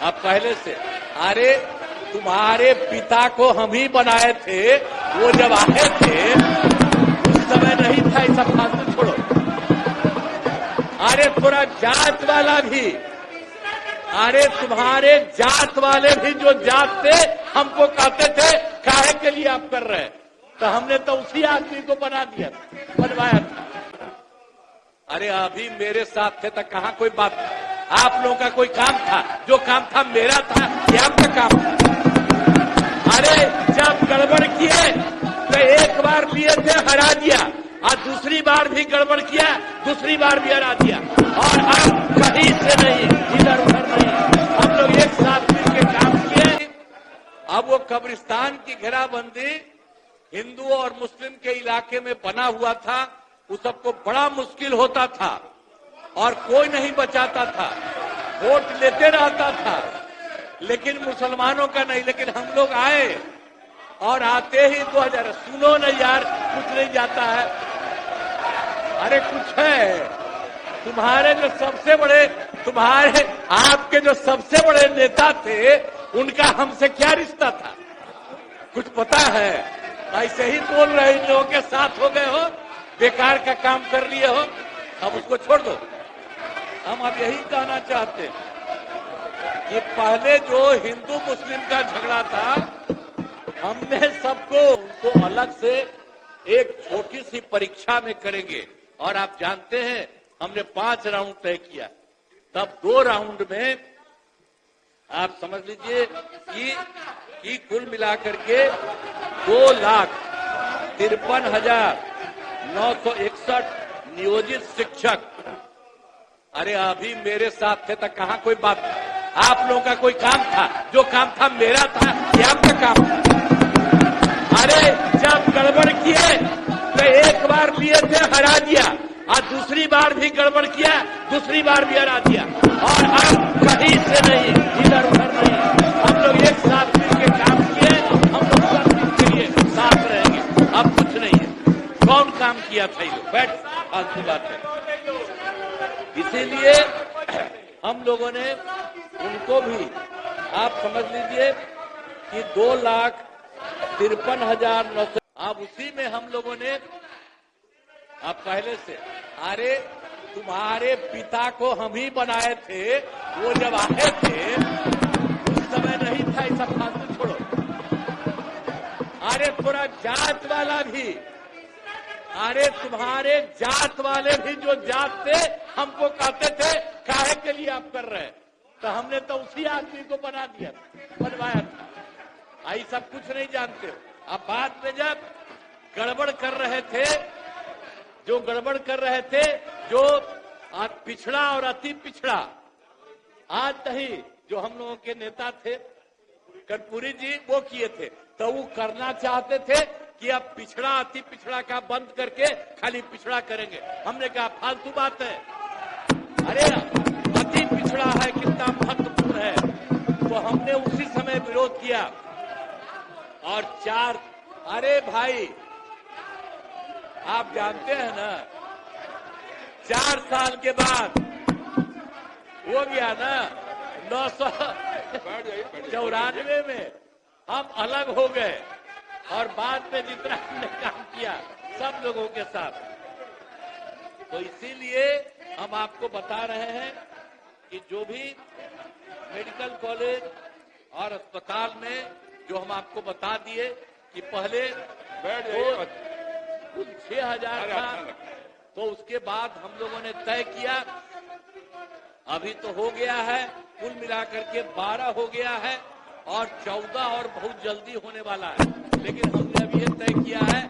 अब पहले से, अरे तुम्हारे पिता को हम ही बनाए थे, वो जब आए थे उस समय नहीं था, ये सब फालतू छोड़ो। अरे थोड़ा जात वाला भी, अरे तुम्हारे जात वाले भी जो जात थे हमको कहते थे काहे के लिए आप कर रहे हैं, तो हमने तो उसी आदमी को बनवाया था। अरे अभी मेरे साथ थे तो कहां कोई बात, आप लोगों का कोई काम था, जो काम था मेरा था, ये आपका काम था। अरे जब गड़बड़ किए तो एक बार लिए थे हरा दिया, और दूसरी बार भी गड़बड़ किया, दूसरी बार भी हरा दिया, और अब कहीं से नहीं, इधर उधर नहीं, हम लोग एक साथ मिलकर काम किए। अब वो कब्रिस्तान की घेराबंदी हिंदू और मुस्लिम के इलाके में बना हुआ था, उस सबको बड़ा मुश्किल होता था और कोई नहीं बचाता था, वोट लेते रहता था, लेकिन मुसलमानों का नहीं। लेकिन हम लोग आए और आते ही 2000, सुनो न यार, कुछ नहीं जाता है। अरे कुछ है, तुम्हारे जो सबसे बड़े, तुम्हारे आपके जो सबसे बड़े नेता थे, उनका हमसे क्या रिश्ता था, कुछ पता है? ऐसे ही बोल रहे, इन लोगों के साथ हो गए हो, बेकार का काम कर लिए हो, अब उसको छोड़ दो। हम अब यही कहना चाहते हैं कि पहले जो हिंदू मुस्लिम का झगड़ा था, हमने सबको उनको अलग से एक छोटी सी परीक्षा में करेंगे, और आप जानते हैं हमने 5 राउंड तय किया, तब 2 राउंड में आप समझ लीजिए कि कुल मिलाकर के 2,53,961 नियोजित शिक्षक। अरे अभी मेरे साथ थे तो कहां कोई बात, आप लोगों का कोई काम था, जो काम था मेरा था, ये आपका काम था। अरे जब गड़बड़ किए तो एक बार लिए थे हरा दिया, और दूसरी बार भी गड़बड़ किया, दूसरी बार भी हरा दिया, और अब कहीं से नहीं, इधर उधर नहीं, हम लोग एक साथ मिलकर काम किए, हम लोग सब के लिए साथ रहेंगे। अब कुछ नहीं है, कौन काम किया था, ये बैठ फालतू बात है। इसीलिए हम लोगों ने उनको भी, आप समझ लीजिए कि 2,53,900, अब उसी में हम लोगों ने, अब पहले से, अरे तुम्हारे पिता को हम ही बनाए थे, वो जब आए थे उस समय नहीं था, ये सब फालतू छोड़ो। अरे थोड़ा जात वाला भी, अरे तुम्हारे जात वाले भी जो जात थे हमको कहते थे काहे के लिए आप कर रहे हैं, तो हमने तो उसी आदमी को बनवाया था। आई सब कुछ नहीं जानते हो। अब बाद में जब गड़बड़ कर रहे थे, जो गड़बड़ कर रहे थे, जो पिछड़ा और अति पिछड़ा, आज नहीं, जो हम लोगों के नेता थे कर्पूरी जी, वो किए थे, तो वो करना चाहते थे कि अब पिछड़ा अति पिछड़ा का बंद करके खाली पिछड़ा करेंगे। हमने कहा फालतू बात है, अरे अति पिछड़ा है, कितना महत्वपूर्ण है, तो हमने उसी समय विरोध किया। और 4, अरे भाई आप जानते हैं ना, 4 साल के बाद हो गया ना, 994 में हम अलग हो गए, और बाद में जितना हमने काम किया सब लोगों के साथ, तो इसीलिए हम आपको बता रहे हैं कि जो भी मेडिकल कॉलेज और अस्पताल में जो हम आपको बता दिए कि पहले कुल 6,000 था, तो उसके बाद हम लोगों ने तय किया, अभी तो हो गया है, कुल मिलाकर के 12 हो गया है, और 14 और बहुत जल्दी होने वाला है, लेकिन हमने अब ये तय किया है